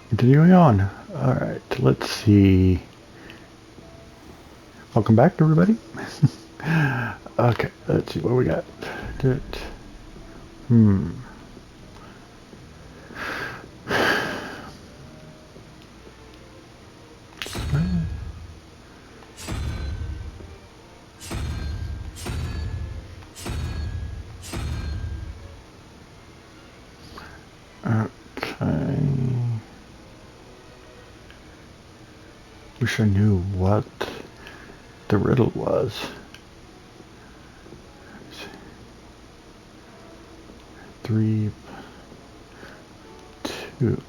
Continuing on. Alright, let's see. Welcome back, everybody. Okay, let's see what we got. Hmm. Okay. Wish I knew what the riddle was. 3, 2.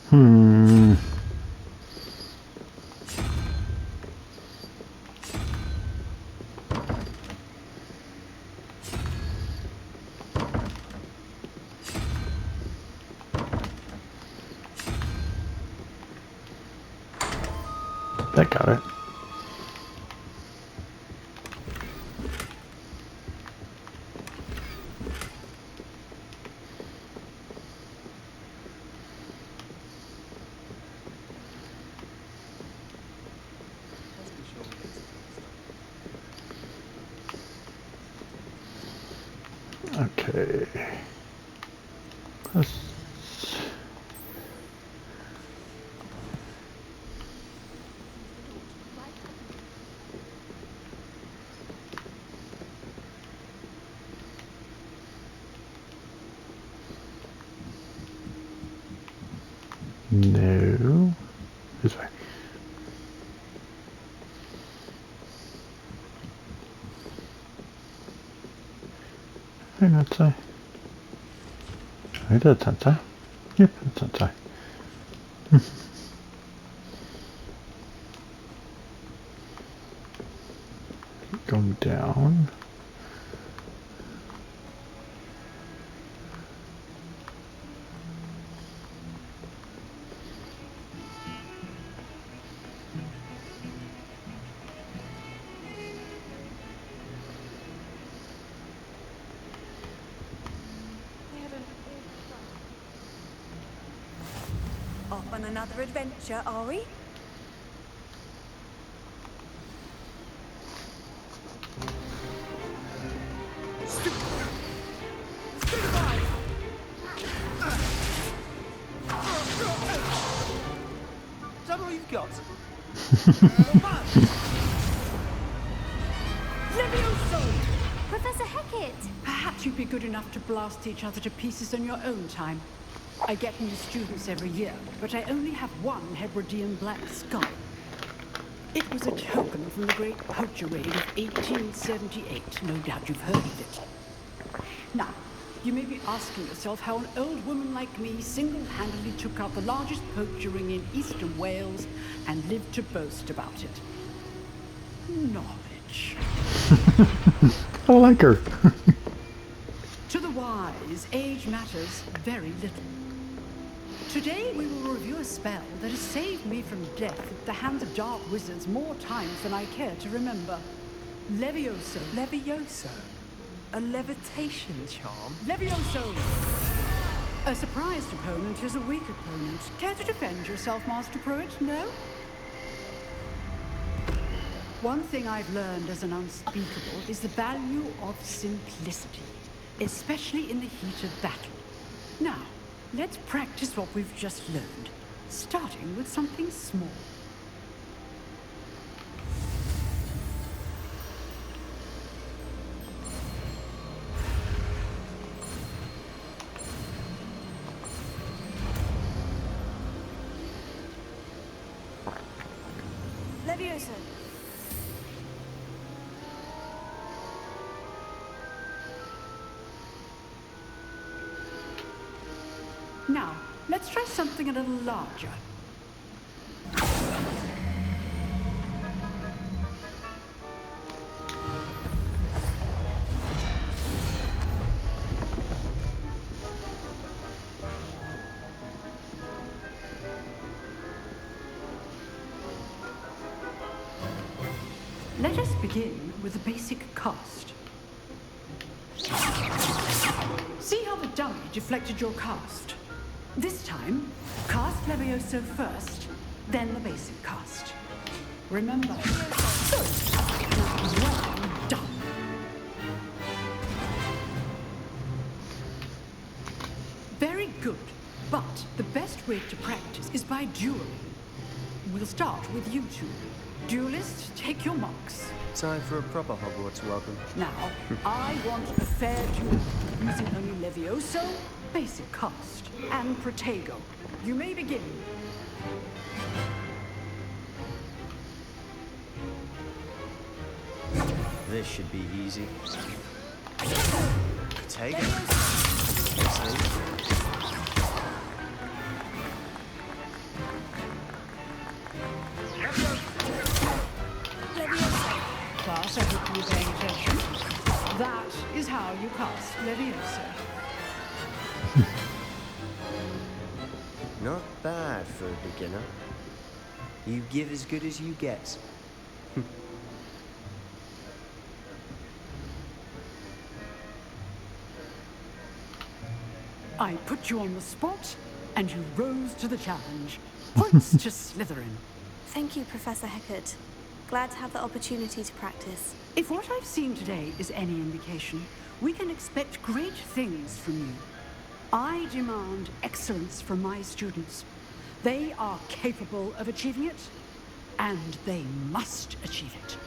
Hmm. That got it. Okay. Let's... No. This way. Hey, that's a... Hey, that's outside. Yep, that's outside. Going down. Off on another adventure, are we? Is that all you've got? Levioso! Professor Hackett! Perhaps you'd be good enough to blast each other to pieces in your own time. I get new students every year, but I only have one Hebridean black skull. It was a token from the Great Poacher Raid of 1878. No doubt you've heard of it. Now, you may be asking yourself how an old woman like me single-handedly took out the largest poacher ring in eastern Wales and lived to boast about it. Knowledge. I like her. To the wise, age matters very little. Today we will review a spell that has saved me from death at the hands of dark wizards more times than I care to remember. Levioso. Levioso? A levitation charm? Levioso! A surprised opponent is a weak opponent. Care to defend yourself, Master Pruitt? No? One thing I've learned as an unspeakable is the value of simplicity, especially in the heat of battle. Now, let's practice what we've just learned, starting with something small. Levioso. Now, let's try something a little larger. Let us begin with the basic cast. See how the dummy deflected your cast? This time, cast Levioso first, then the basic cast. Remember. Well done. Very good, but the best way to practice is by dueling. We'll start with you two. Duelists, take your marks. Time for a proper Hogwarts welcome. Now, I want a fair duel, using only Levioso, basic cast, and Protego. You may begin. This should be easy. Take it. Class, I hope you were paying attention. That is how you cast Levioso. Not bad for a beginner. You give as good as you get. I put you on the spot, and you rose to the challenge. Points to Slytherin. Thank you, Professor Hecat. Glad to have the opportunity to practice. If what I've seen today is any indication, we can expect great things from you. I demand excellence from my students. They are capable of achieving it, and they must achieve it.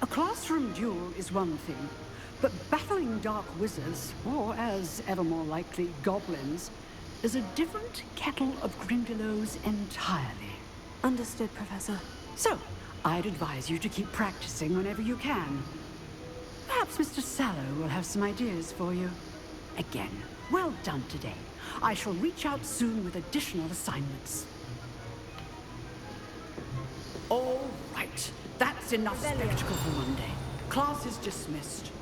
A classroom duel is one thing, but battling dark wizards, or as ever more likely, goblins, is a different kettle of Grindylows entirely. Understood, Professor. So, I'd advise you to keep practicing whenever you can. Perhaps Mr. Sallow will have some ideas for you. Again, well done today. I shall reach out soon with additional assignments. All right, that's enough spectacle for Monday. Class is dismissed.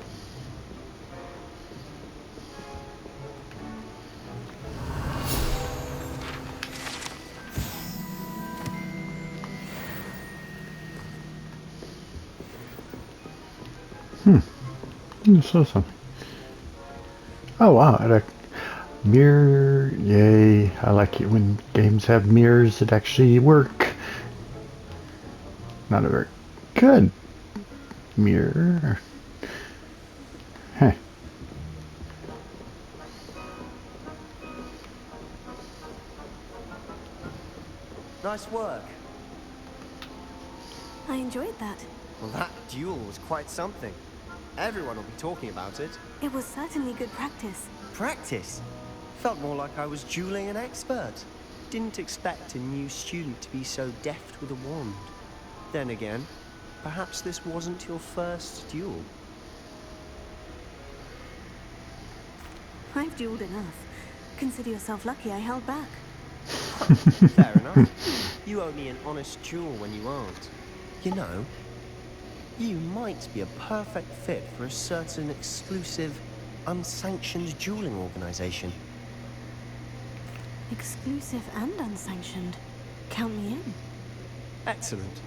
You saw something. Oh wow, a mirror, yay. I like it when games have mirrors that actually work. Not a very good mirror. Huh. Nice work. I enjoyed that. Well, that duel was quite something. Everyone will be talking about it. It was certainly good practice. Practice? Felt more like I was dueling an expert. Didn't expect a new student to be so deft with a wand. Then again, perhaps this wasn't your first duel. I've dueled enough. Consider yourself lucky I held back. Fair enough. You owe me an honest duel when you aren't. You know, you might be a perfect fit for a certain exclusive, unsanctioned dueling organization. Exclusive and unsanctioned. Count me in. Excellent.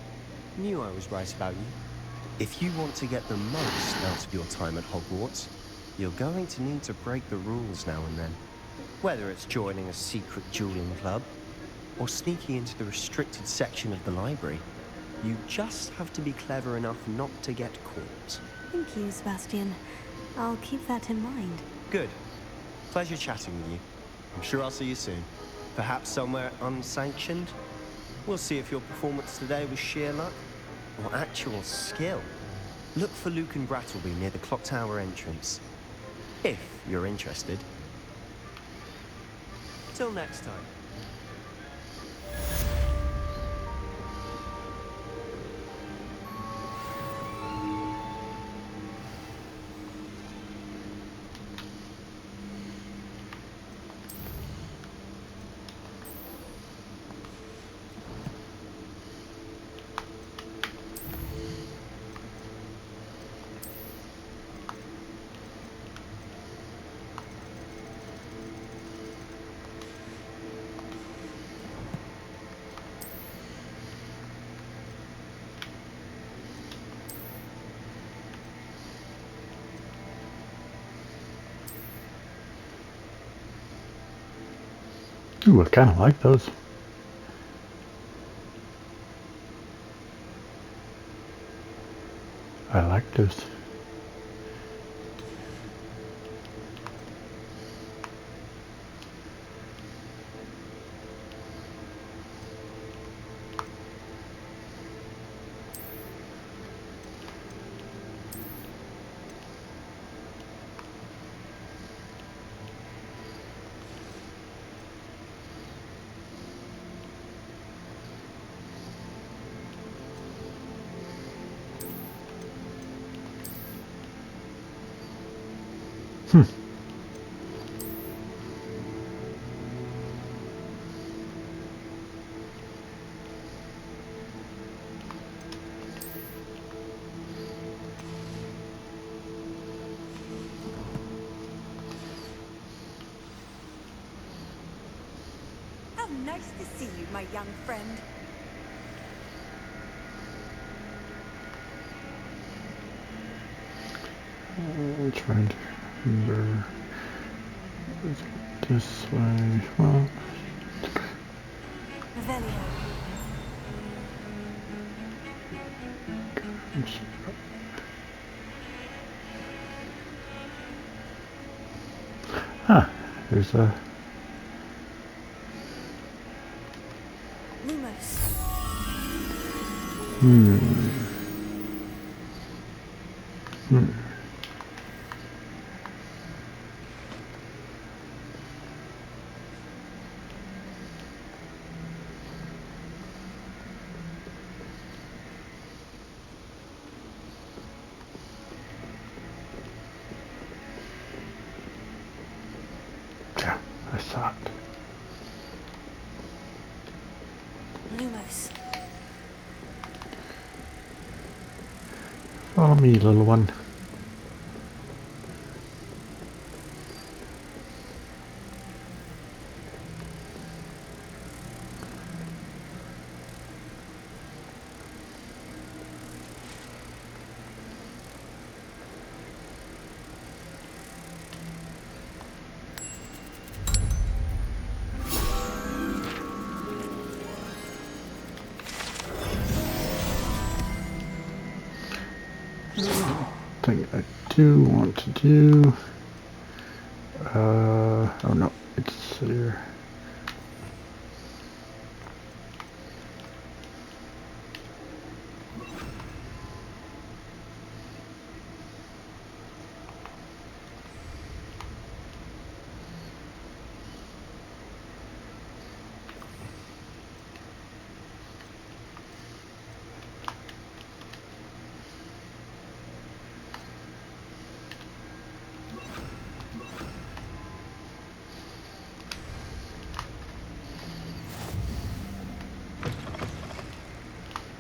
Knew I was right about you. If you want to get the most out of your time at Hogwarts, you're going to need to break the rules now and then. Whether it's joining a secret dueling club, or sneaking into the restricted section of the library. You just have to be clever enough not to get caught. Thank you, Sebastian. I'll keep that in mind. Good. Pleasure chatting with you. I'm sure I'll see you soon. Perhaps somewhere unsanctioned? We'll see if your performance today was sheer luck or actual skill. Look for Luke and Brattleby near the clock tower entrance. If you're interested. Till next time. Ooh, I kind of like those. I like this. How nice to see you, my young friend. I'm trying to remember. Is it this way? Well, Revelio. there's a. Lumos. Yeah, I saw it. Lumos. Follow me, little one. Thing I do want to do. Oh no, it's here.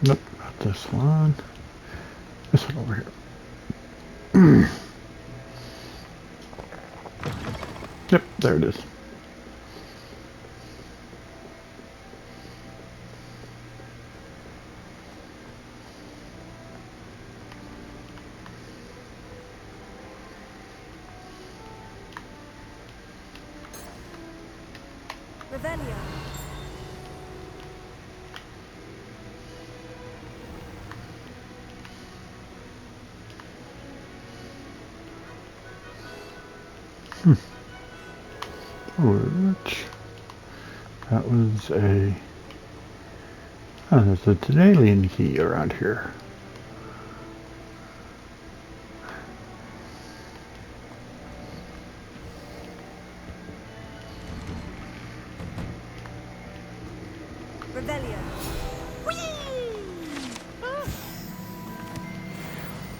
Nope, not this one. This one over here. Yep, there it is. Revelio. Which that was a. Oh, there's an alien key around here. Revelio.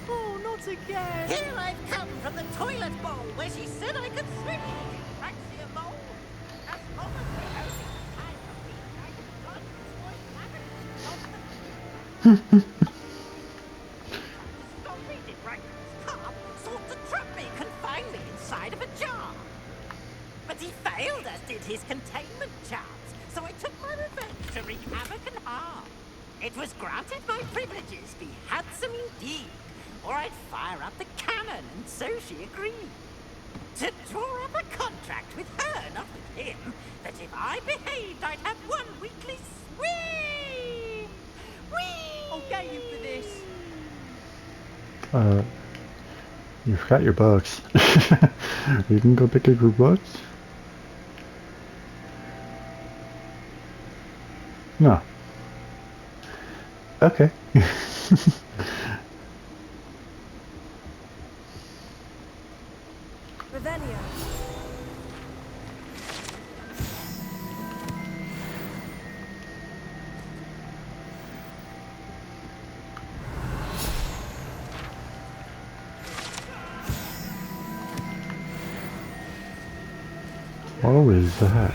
Oh, not again! Here I've come from the toilet bowl where she said I could swim. Fancy a bowl? As long as we owe me the time of week, I can run this boy cabbage off the stop reading right from his carp, sought to trap me, confine me inside of a jar. But he failed, as did his containment charms, so I took my revenge to wreak havoc and harm. It was granted my privileges be handsome indeed, or I'd fire up the cannon, and so she agreed. To draw up a contract with her, not with him, that if I behaved, I'd have one weekly swim. Whee! I'll get you for this. You forgot your books. You can go pick up your books. No. Okay. Revelio. What is that?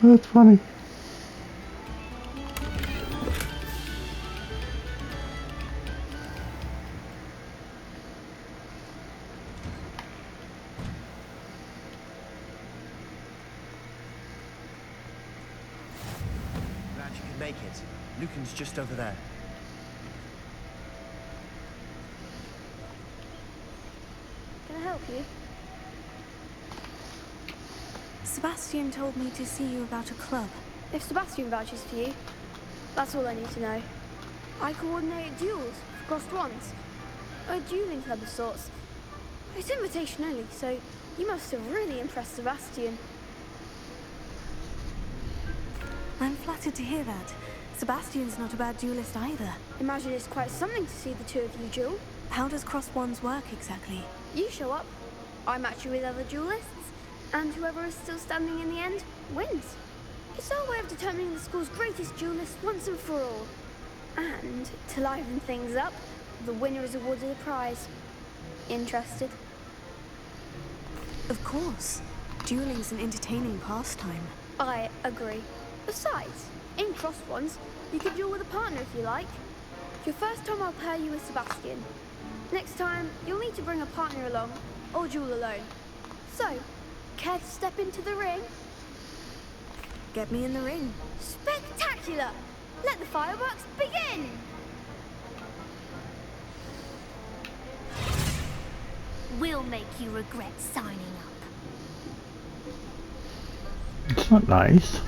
That's funny. Glad you could make it. Lucan's just over there. Can I help you? Sebastian told me to see you about a club. If Sebastian vouches for you, that's all I need to know. I coordinate duels for crossed ones. A dueling club of sorts. It's invitation only, so you must have really impressed Sebastian. I'm flattered to hear that. Sebastian's not a bad duelist either. Imagine it's quite something to see the two of you duel. How does crossed wands work exactly? You show up, I match you with other duelists, and whoever is still standing in the end wins. It's our way of determining the school's greatest duelist once and for all. And to liven things up, the winner is awarded a prize. Interested? Of course. Dueling's an entertaining pastime. I agree. Besides, in crossed ones, you could duel with a partner if you like. Your first time I'll pair you with Sebastian. Next time, you'll need to bring a partner along, or duel alone. So, care to step into the ring? Get me in the ring. Spectacular! Let the fireworks begin! We'll make you regret signing up. It's not nice.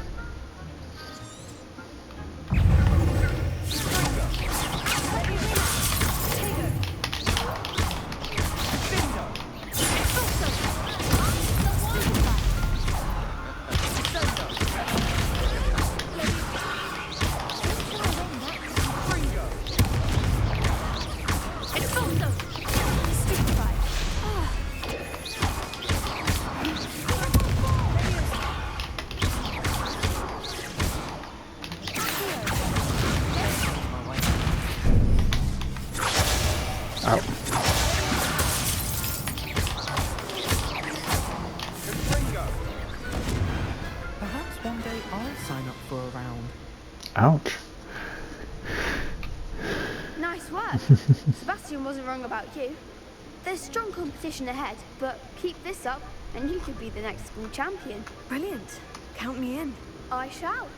Ow. Perhaps one day I'll sign up for a round. Ouch. Nice work. Sebastian wasn't wrong about you. There's strong competition ahead, but keep this up and you could be the next school champion. Brilliant. Count me in. I shall.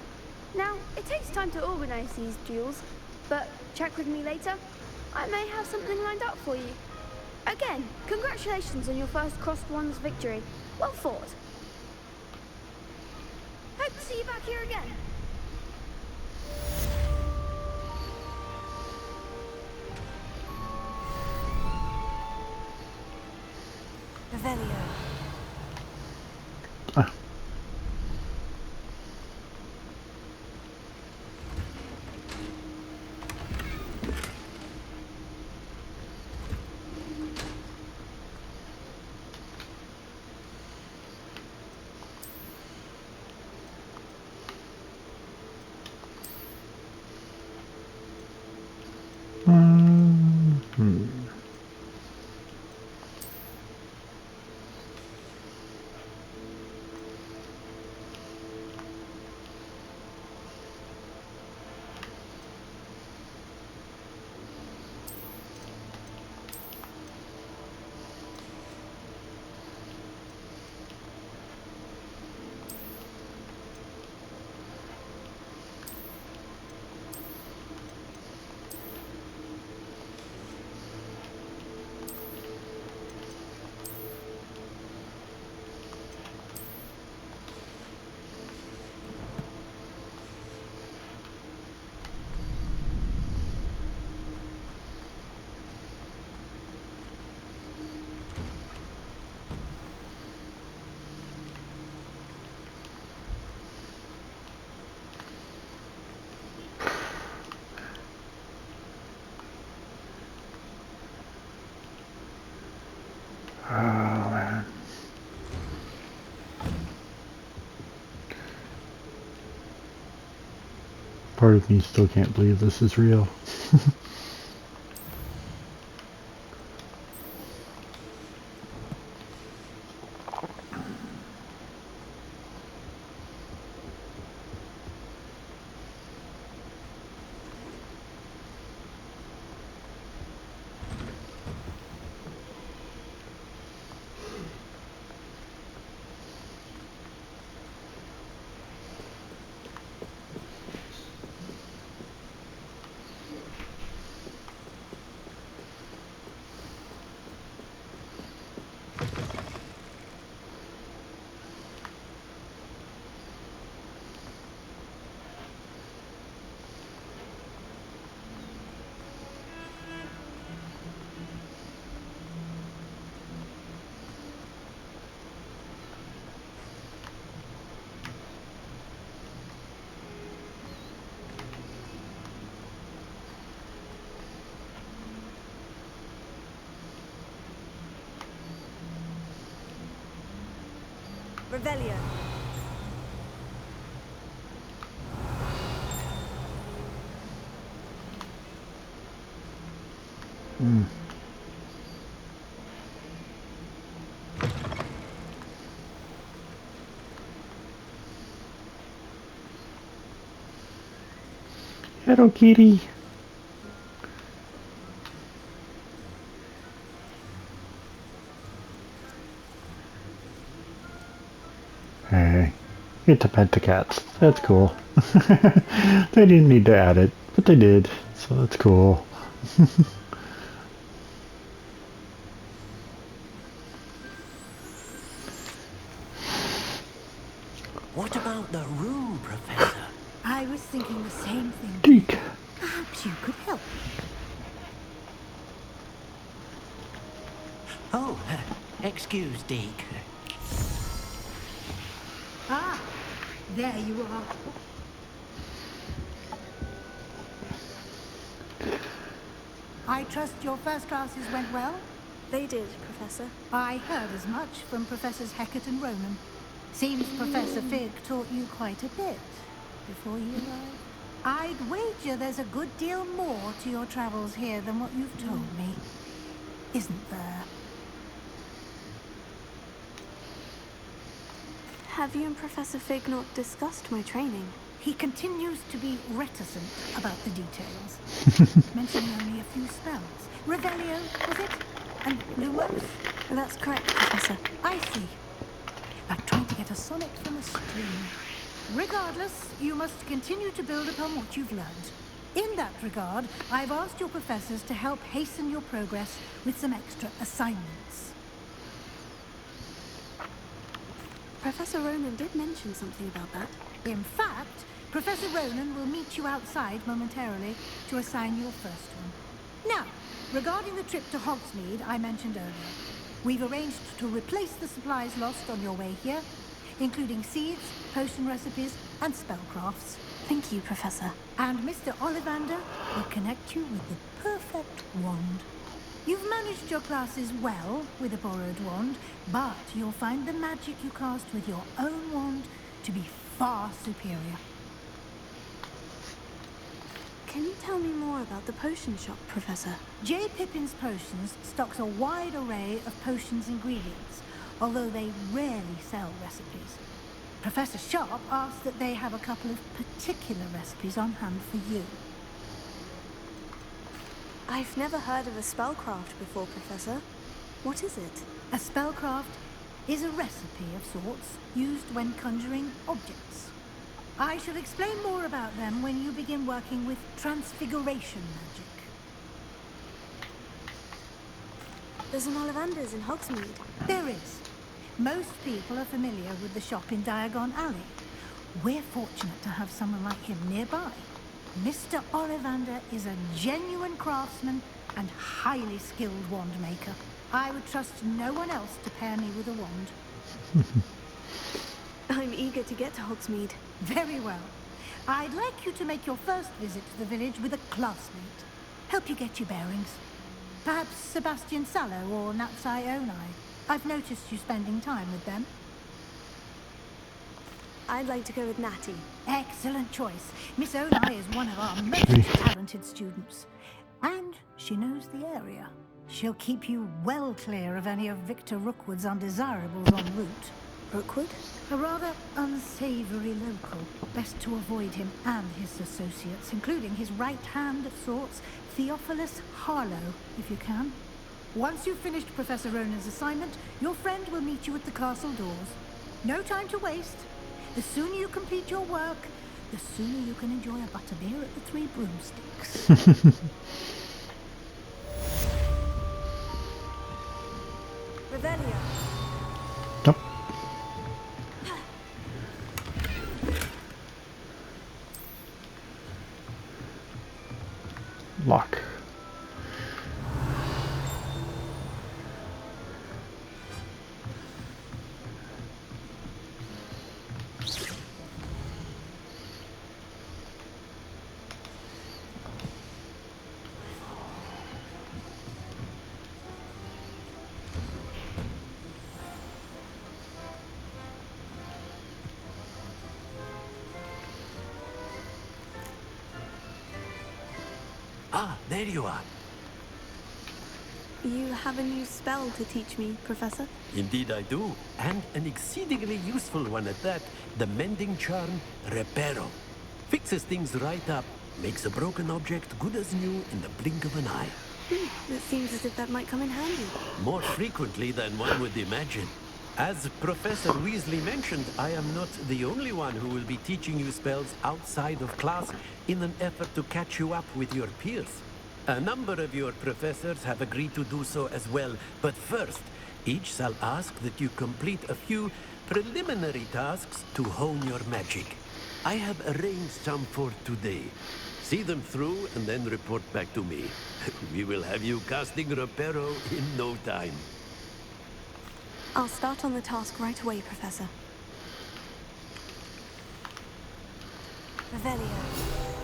Now, it takes time to organise these duels, but check with me later. I may have something lined up for you. Again, congratulations on your first crossed ones victory. Well fought. Hope to see you back here again. Ah. Hmm. Oh, man. Part of me still can't believe this is real. Revelio. Hello, kitty. Hey, get to pet the cats. That's cool. They didn't need to add it, but they did, so that's cool. What about the room, Professor? I was thinking the same thing. Deek. Perhaps you could help. Oh, excuse, Deke. Ah, there you are. I trust your first classes went well? They did, Professor. I heard as much from Professors Hecat and Ronan. Seems Professor Fig taught you quite a bit before he arrived. I'd wager there's a good deal more to your travels here than what you've told me. Isn't there? Have you and Professor Fig not discussed my training? He continues to be reticent about the details, mentioning only a few spells. Revelio, was it? And Lumos? That's correct, Professor. I see. Like trying to get a sonnet from a stream. Regardless, you must continue to build upon what you've learned. In that regard, I've asked your professors to help hasten your progress with some extra assignments. Professor Ronan did mention something about that. In fact, Professor Ronan will meet you outside momentarily to assign your first one. Now, regarding the trip to Hogsmeade I mentioned earlier, we've arranged to replace the supplies lost on your way here. including seeds, potion recipes, and spellcrafts. Thank you, Professor. And Mr. Ollivander will connect you with the perfect wand. You've managed your classes well with a borrowed wand, but you'll find the magic you cast with your own wand to be far superior. Can you tell me more about the potion shop, Professor? J. Pippin's Potions stocks a wide array of potions ingredients, although they rarely sell recipes. Professor Sharp asks that they have a couple of particular recipes on hand for you. I've never heard of a spellcraft before, Professor. What is it? A spellcraft is a recipe of sorts used when conjuring objects. I shall explain more about them when you begin working with transfiguration magic. There's an Ollivander's in Hogsmeade. There is. Most people are familiar with the shop in Diagon Alley. We're fortunate to have someone like him nearby. Mr. Ollivander is a genuine craftsman and highly skilled wand maker. I would trust no one else to pair me with a wand. I'm eager to get to Hogsmeade. Very well. I'd like you to make your first visit to the village with a classmate. Help you get your bearings. Perhaps Sebastian Sallow or Natsai Onai. I've noticed you spending time with them. I'd like to go with Natty. Excellent choice. Miss Onai is one of our most talented students. And she knows the area. She'll keep you well clear of any of Victor Rookwood's undesirables en route. Rookwood? A rather unsavory local. Best to avoid him and his associates, including his right hand of sorts, Theophilus Harlow, if you can. Once you've finished Professor Ronan's assignment, your friend will meet you at the castle doors. No time to waste. The sooner you complete your work, the sooner you can enjoy a butterbeer at the Three Broomsticks. Revelio. Nope. Lock. Ah, there you are. You have a new spell to teach me, Professor? Indeed I do, and an exceedingly useful one at that. The mending charm, Reparo. Fixes things right up, makes a broken object good as new in the blink of an eye. It seems as if that might come in handy. More frequently than one would imagine. As Professor Weasley mentioned, I am not the only one who will be teaching you spells outside of class in an effort to catch you up with your peers. A number of your professors have agreed to do so as well, but first, each shall ask that you complete a few preliminary tasks to hone your magic. I have arranged some for today. See them through and then report back to me. We will have you casting Reparo in no time. I'll start on the task right away, Professor. Revelio.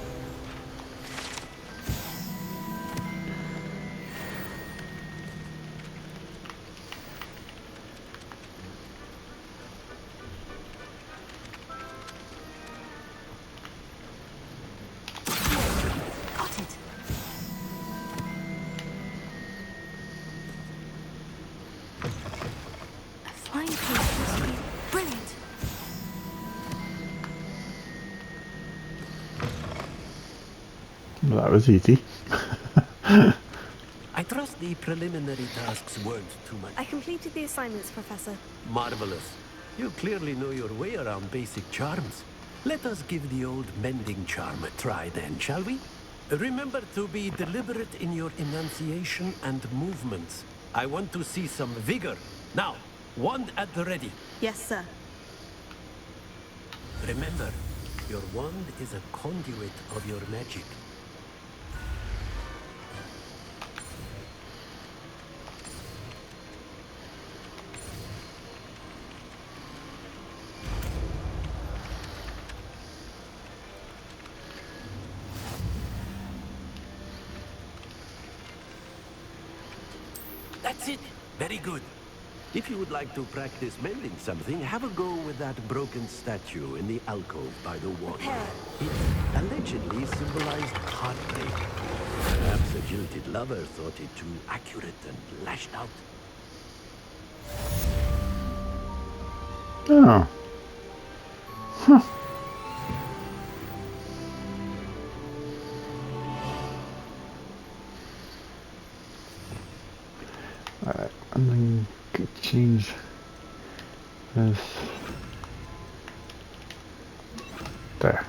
Got it. A flying piece must be brilliant. Well, that was easy. I trust the preliminary tasks weren't too much. I completed the assignments, Professor. Marvelous. You clearly know your way around basic charms. Let us give the old mending charm a try then, shall we? Remember to be deliberate in your enunciation and movements. I want to see some vigor. Now, wand at the ready. Yes, sir. Remember, your wand is a conduit of your magic. That's it. Very good. If you would like to practice mending something, have a go with that broken statue in the alcove by the water. It allegedly symbolized heartbreak. Perhaps a jilted lover thought it too accurate and lashed out. Oh. Huh. Alright, I'm going to change this. There.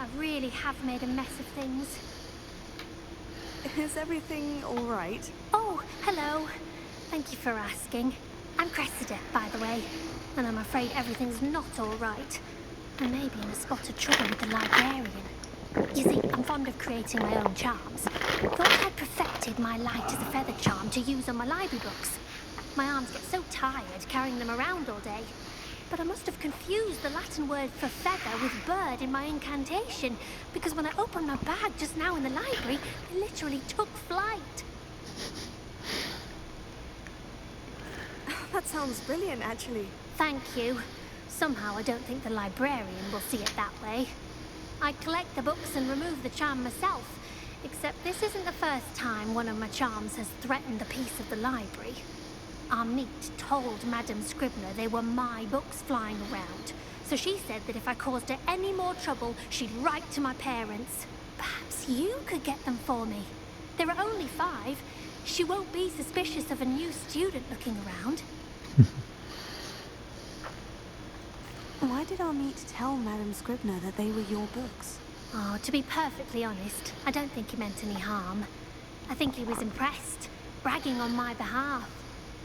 I really have made a mess of things. Is everything all right? Oh, hello. Thank you for asking. I'm Cressida, by the way, and I'm afraid everything's not all right. I may be in a spot of trouble with the librarian. You see, I'm fond of creating my own charms. Thought I'd perfected my light as a feather charm to use on my library books. My arms get so tired carrying them around all day. But I must have confused the Latin word for feather with bird in my incantation, because when I opened my bag just now in the library, they literally took flight. That sounds brilliant, actually. Thank you. Somehow I don't think the librarian will see it that way. I collect the books and remove the charm myself, except this isn't the first time one of my charms has threatened the peace of the library. Armite told Madame Scribner they were my books flying around, so she said that if I caused her any more trouble, she'd write to my parents. Perhaps you could get them for me. There are only 5. She won't be suspicious of a new student looking around. Why did Armite tell Madame Scribner that they were your books? Oh, to be perfectly honest, I don't think he meant any harm. I think he was impressed, bragging on my behalf.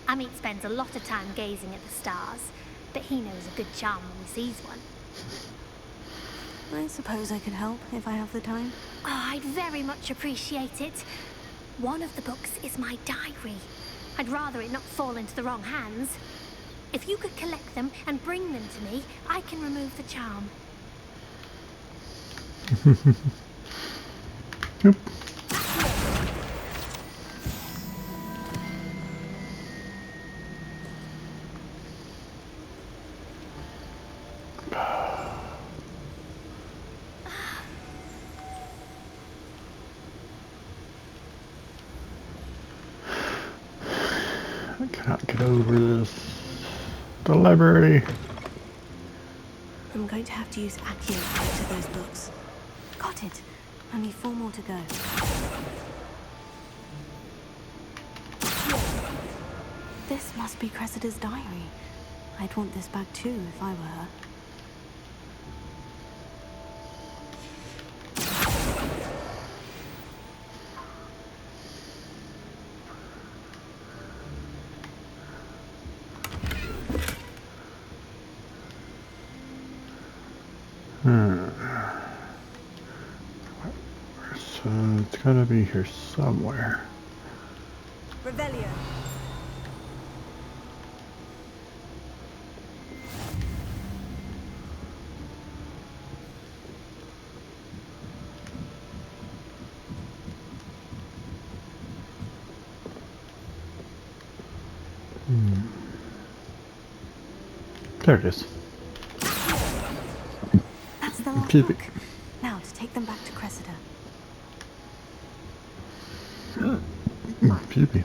Amit spends a lot of time gazing at the stars, but he knows a good charm when he sees one. I suppose I could help if I have the time. Oh, I'd very much appreciate it. One of the books is my diary. I'd rather it not fall into the wrong hands. If you could collect them and bring them to me, I can remove the charm. Yep. I cannot get over this. The library. I'm going to have to use Accio to get to those books. Got it. Only 4 more to go. This must be Cressida's diary. I'd want this back too if I were her. So it's gotta be here somewhere. Revelio. There it is. That's the last Keep it. book. Now to take them back to Cressida. Peepee.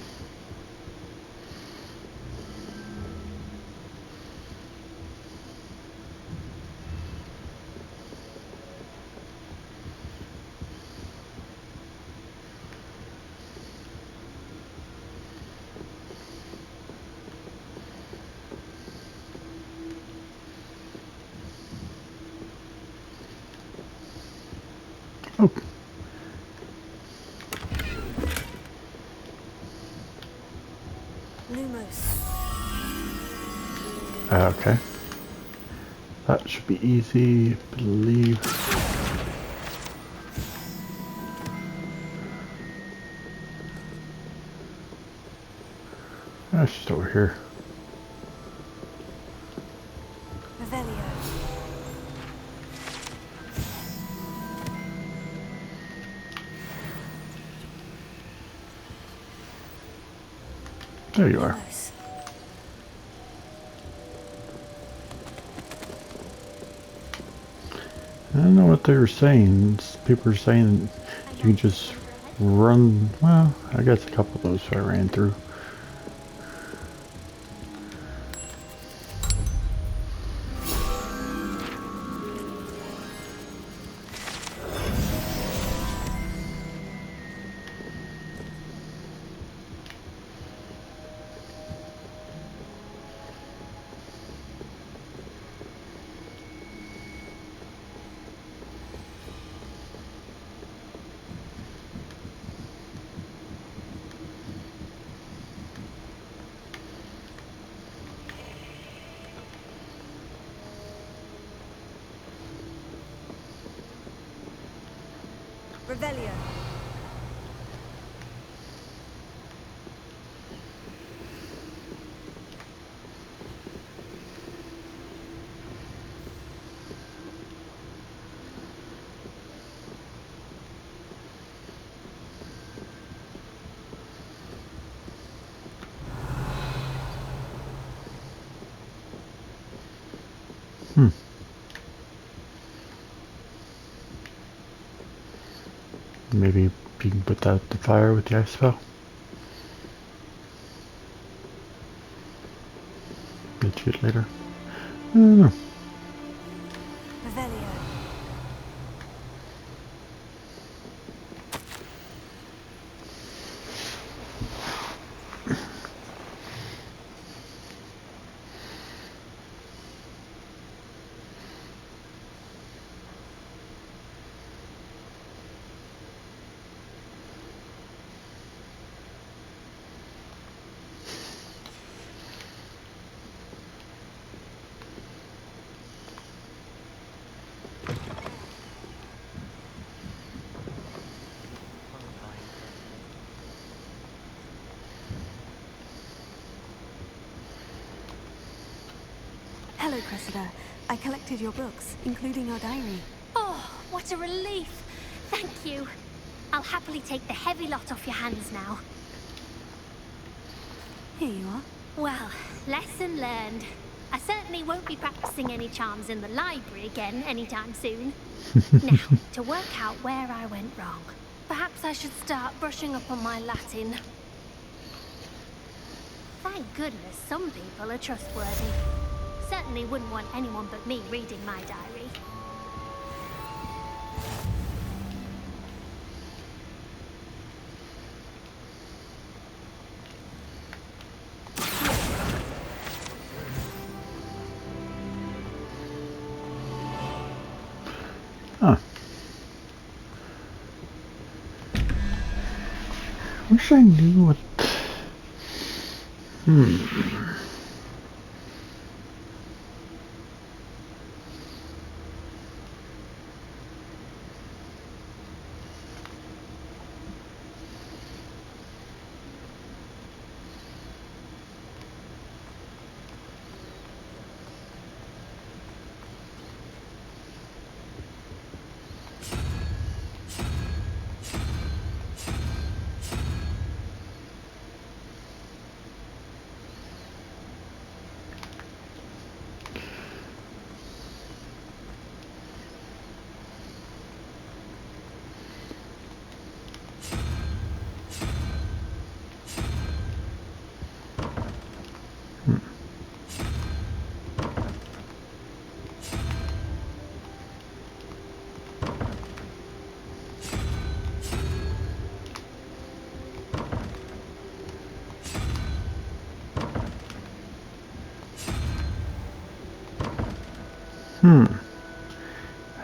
Oh. Okay. That should be easy, I believe. That's just over here. Revelio. There you are. Close. I don't know what they were saying. People are saying you can just run. Well, I guess a couple of those I ran through. Revelio. Maybe you can put that out the fire with the ice spell. Get you it later. I don't know. Revelio. Hello, Cressida. I collected your books, including your diary. Oh, what a relief. Thank you. I'll happily take the heavy lot off your hands now. Here you are. Well, lesson learned. I certainly won't be practicing any charms in the library again anytime soon. Now, to work out where I went wrong. Perhaps I should start brushing up on my Latin. Thank goodness some people are trustworthy. Certainly wouldn't want anyone but me reading my diary. Huh. Wish I knew what...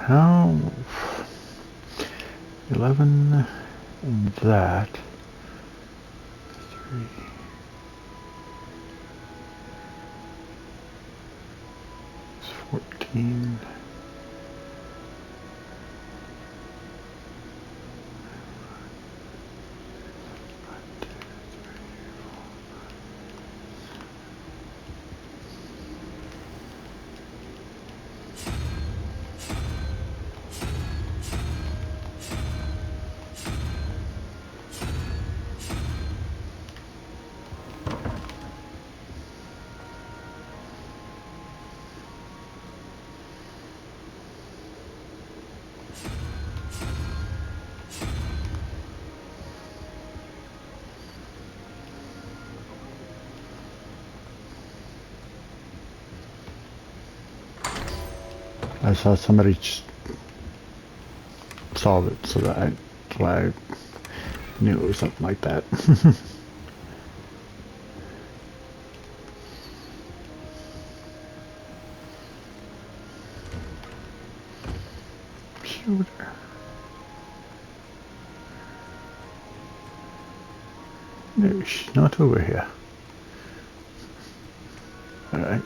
How... 11 and that. 3. 14. I saw somebody solve it, so that's why I knew it was something like that. Shooter. No, she's not over here. Alright.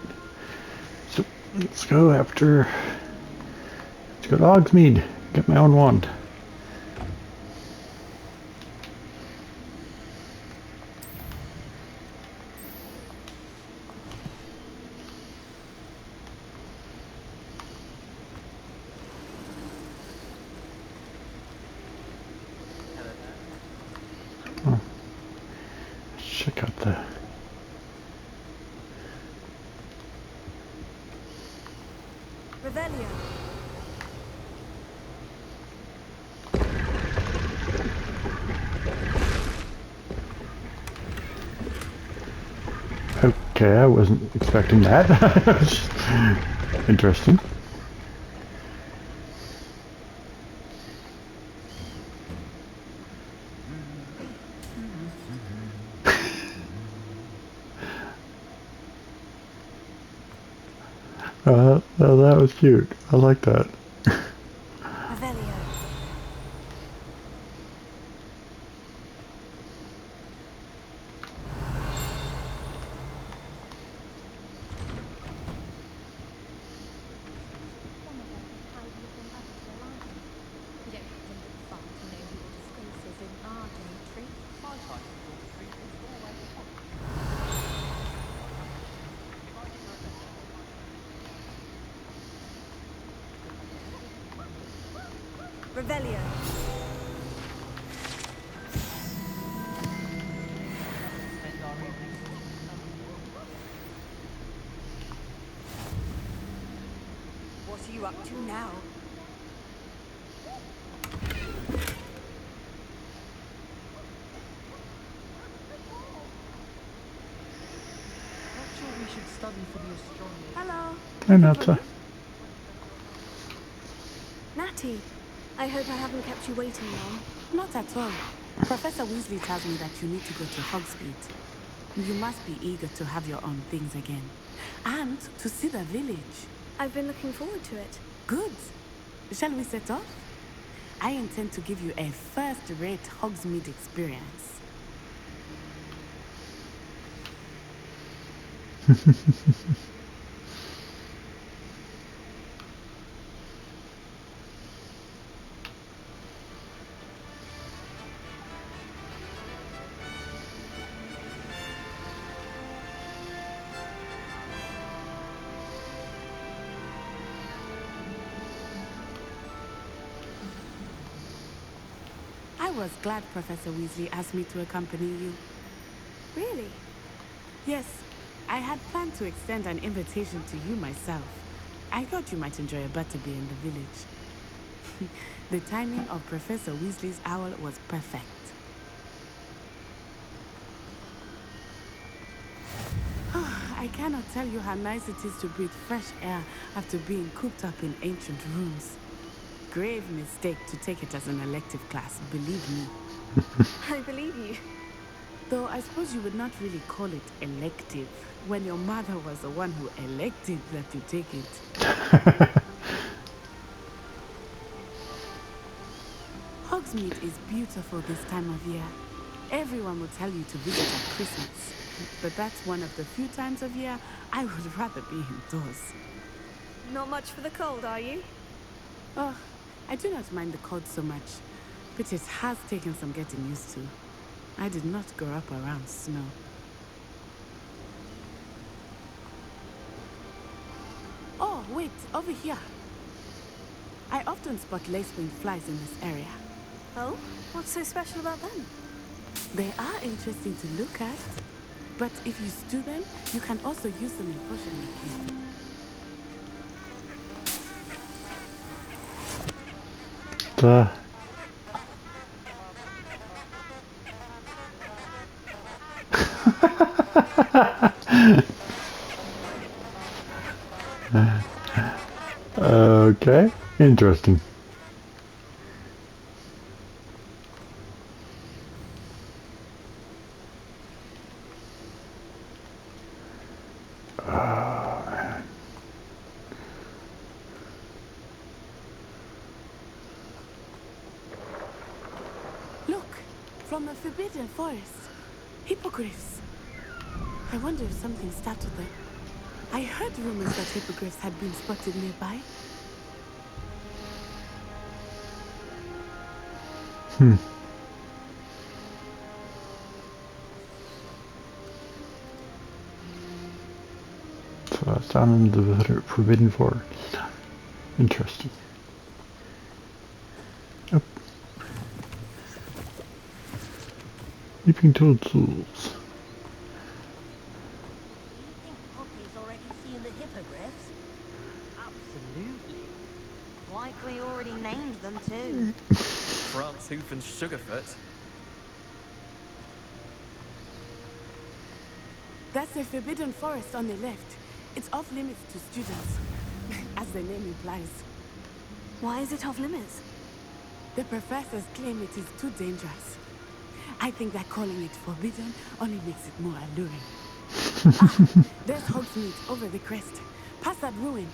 So, let's go after... Let's go to Hogsmeade. Get my own wand. Oh. Check out the... Revelio. Okay, I wasn't expecting that. Interesting. That was cute. I like that. Revelio. Revelio. What are you up to now? Hello. And that's Natty, I hope I haven't kept you waiting long. Not at all. Professor Weasley tells me that you need to go to Hogsmeade. You must be eager to have your own things again. And to see the village. I've been looking forward to it. Good. Shall we set off? I intend to give you a first-rate Hogsmeade experience. I was glad Professor Weasley asked me to accompany you. Really? Yes, I had planned to extend an invitation to you myself. I thought you might enjoy a butterbeer in the village. The timing of Professor Weasley's owl was perfect. I cannot tell you how nice it is to breathe fresh air after being cooped up in ancient rooms. Grave mistake to take it as an elective class, believe me. I believe you. Though I suppose you would not really call it elective when your mother was the one who elected that you take it. Hogsmeade is beautiful this time of year. Everyone will tell you to visit at Christmas, but that's one of the few times of year I would rather be indoors. Not much for the cold, are you? Oh, I do not mind the cold so much, but it has taken some getting used to. I did not grow up around snow. Oh, wait, over here. I often spot lace-winged flies in this area. Oh? What's so special about them? They are interesting to look at, but if you stew them, you can also use them in potion making. The okay, interesting. Look, from the Forbidden Forest. Hippogriffs. I wonder if something startled them. I heard rumors that hippogriffs had been spotted nearby. So that's down in the Forbidden Forest. Interesting. Yep. Leaping toads. Do you think Poppy's already seen the hippogriffs? Absolutely. Likely already named them too. France Hoof and Sugarfoot. That's the Forbidden Forest on the left. It's off limits to students, as the name implies. Why is it off limits? The professors claim it is too dangerous. I think that calling it forbidden only makes it more alluring. There's Hogsmeade over the crest. Past that ruin.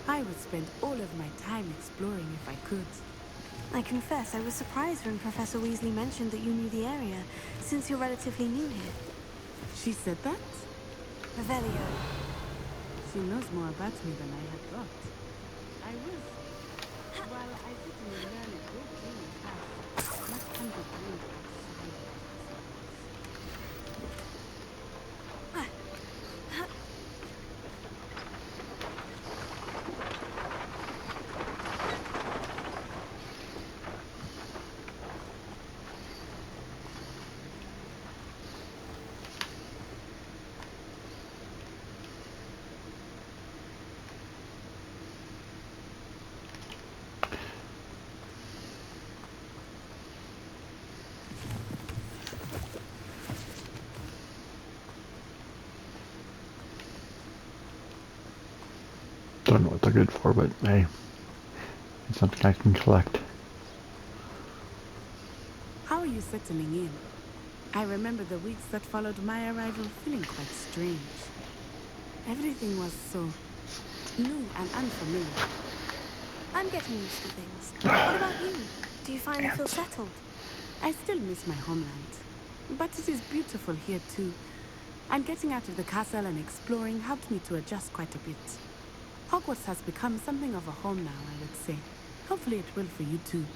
I would spend all of my time exploring if I could. I confess I was surprised when Professor Weasley mentioned that you knew the area, since you're relatively new here. She said that? Revelio. She knows more about me than I had thought. I was. Well, I certainly learned a great deal in class. Much can be gained outside. Don't know what they're good for, but hey, it's something I can collect. How are you settling in? I remember the weeks that followed my arrival feeling quite strange. Everything was so new and unfamiliar. I'm getting used to things. What about you? Do you finally feel settled? I still miss my homeland, but it is beautiful here too. And getting out of the castle and exploring helped me to adjust quite a bit. Hogwarts has become something of a home now, I would say. Hopefully it will for you too.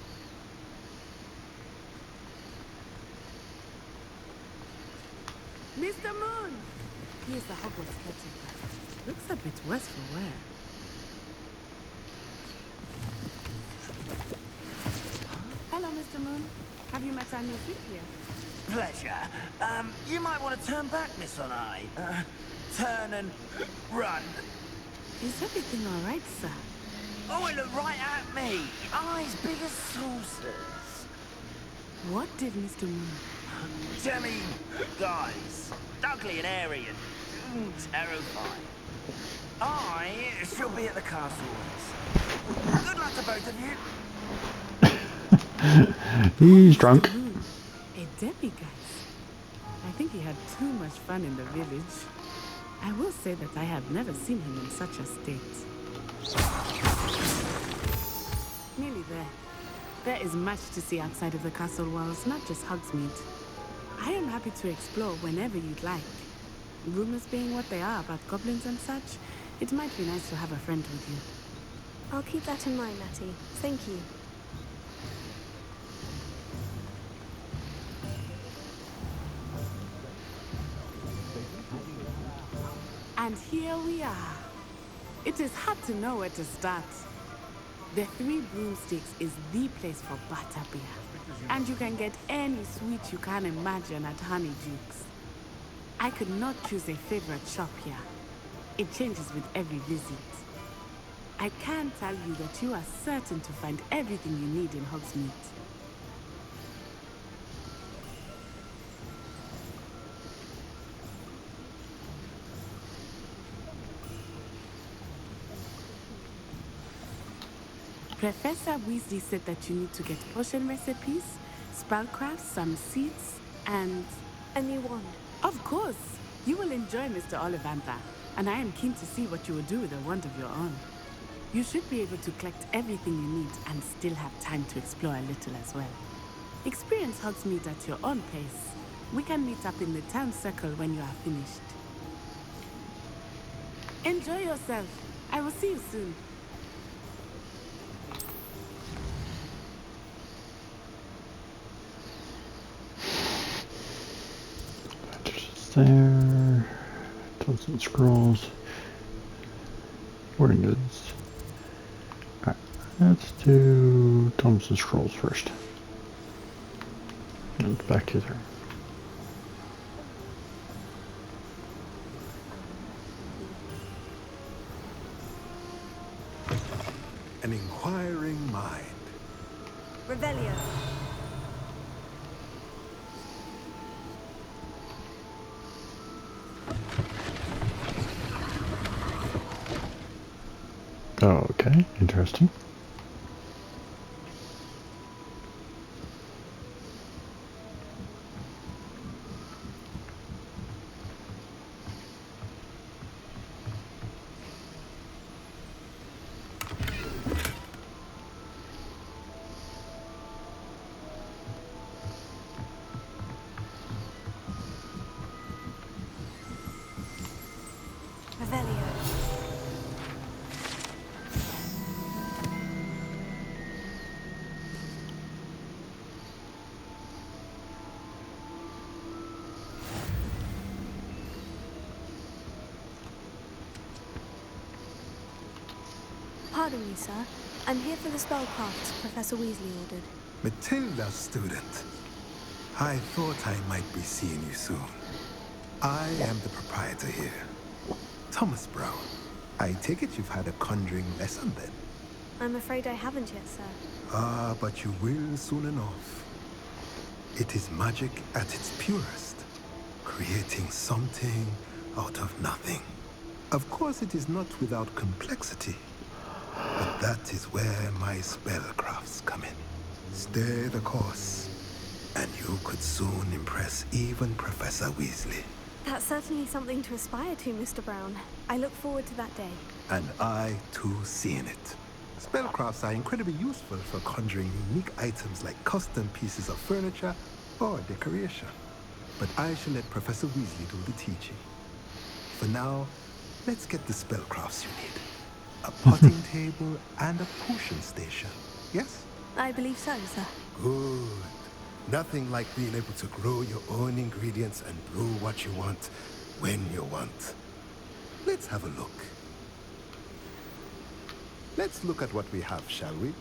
Mr. Moon! He is the Hogwarts caretaker. Looks a bit worse for wear. Hello, Mr. Moon. Have you met our new fit here? Pleasure. You might want to turn back, Miss Onai. Turn and run. Is everything all right, sir? Oh, it looked right at me. Eyes big as saucers. What did Mr. Moon? Jemmy, guys. Ugly and airy and terrifying. I shall be at the castle. Good luck to both of you. He's drunk. Moon, a demiguise. I think he had too much fun in the village. I will say that I have never seen him in such a state. Nearly there. There is much to see outside of the castle walls, not just Hogsmeade. I am happy to explore whenever you'd like. Rumors being what they are about goblins and such, it might be nice to have a friend with you. I'll keep that in mind, Natty. Thank you. And here we are. It is hard to know where to start. The Three Broomsticks is the place for butterbeer. And you can get any sweet you can imagine at Honeydukes. I could not choose a favorite shop here. It changes with every visit. I can tell you that you are certain to find everything you need in Hogsmeade. Professor Weasley said that you need to get potion recipes, spellcrafts, some seeds, and... a new wand. Of course! You will enjoy Mr. Ollivandar, and I am keen to see what you will do with a wand of your own. You should be able to collect everything you need and still have time to explore a little as well. Experience Hogsmeade at your own pace. We can meet up in the town circle when you are finished. Enjoy yourself. I will see you soon. There. Tons of scrolls. Wording goods. Alright, let's do Tomes and Scrolls first. And back to there. An inquiring mind. Revelio. Okay, interesting. Revelio. Pardon me, sir. I'm here for the spellcrafts Professor Weasley ordered. Matilda, student. I thought I might be seeing you soon. I am the proprietor here. Thomas Brown. I take it you've had a conjuring lesson then? I'm afraid I haven't yet, sir. Ah, but you will soon enough. It is magic at its purest, creating something out of nothing. Of course, it is not without complexity, but that is where my spellcrafts come in. Stay the course, and you could soon impress even Professor Weasley. That's certainly something to aspire to, Mr. Brown. I look forward to that day. And I, too, seeing it. Spellcrafts are incredibly useful for conjuring unique items like custom pieces of furniture or decoration. But I shall let Professor Weasley do the teaching. For now, let's get the spellcrafts you need. A potting table and a potion station, yes? I believe so, sir. Good. Nothing like being able to grow your own ingredients and brew what you want when you want. Let's have a look. Let's look at what we have, shall we?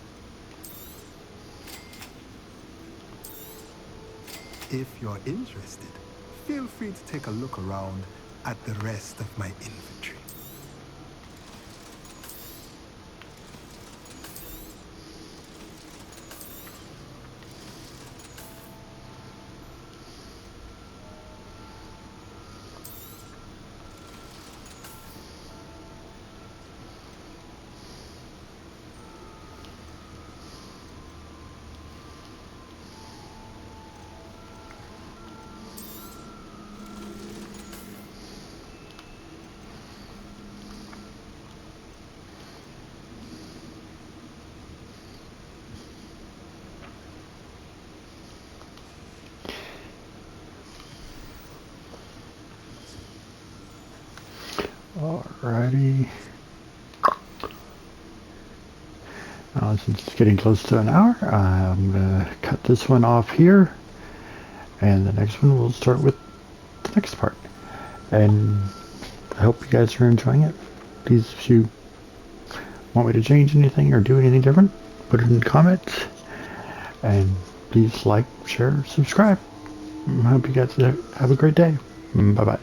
If you're interested, feel free to take a look around at the rest of my inventory. Alrighty. Since it's getting close to an hour, I'm going to cut this one off here. And the next one we'll start with the next part. And I hope you guys are enjoying it. Please, if you want me to change anything or do anything different, put it in the comments. And please like, share, subscribe. I hope you guys have a great day. Bye-bye.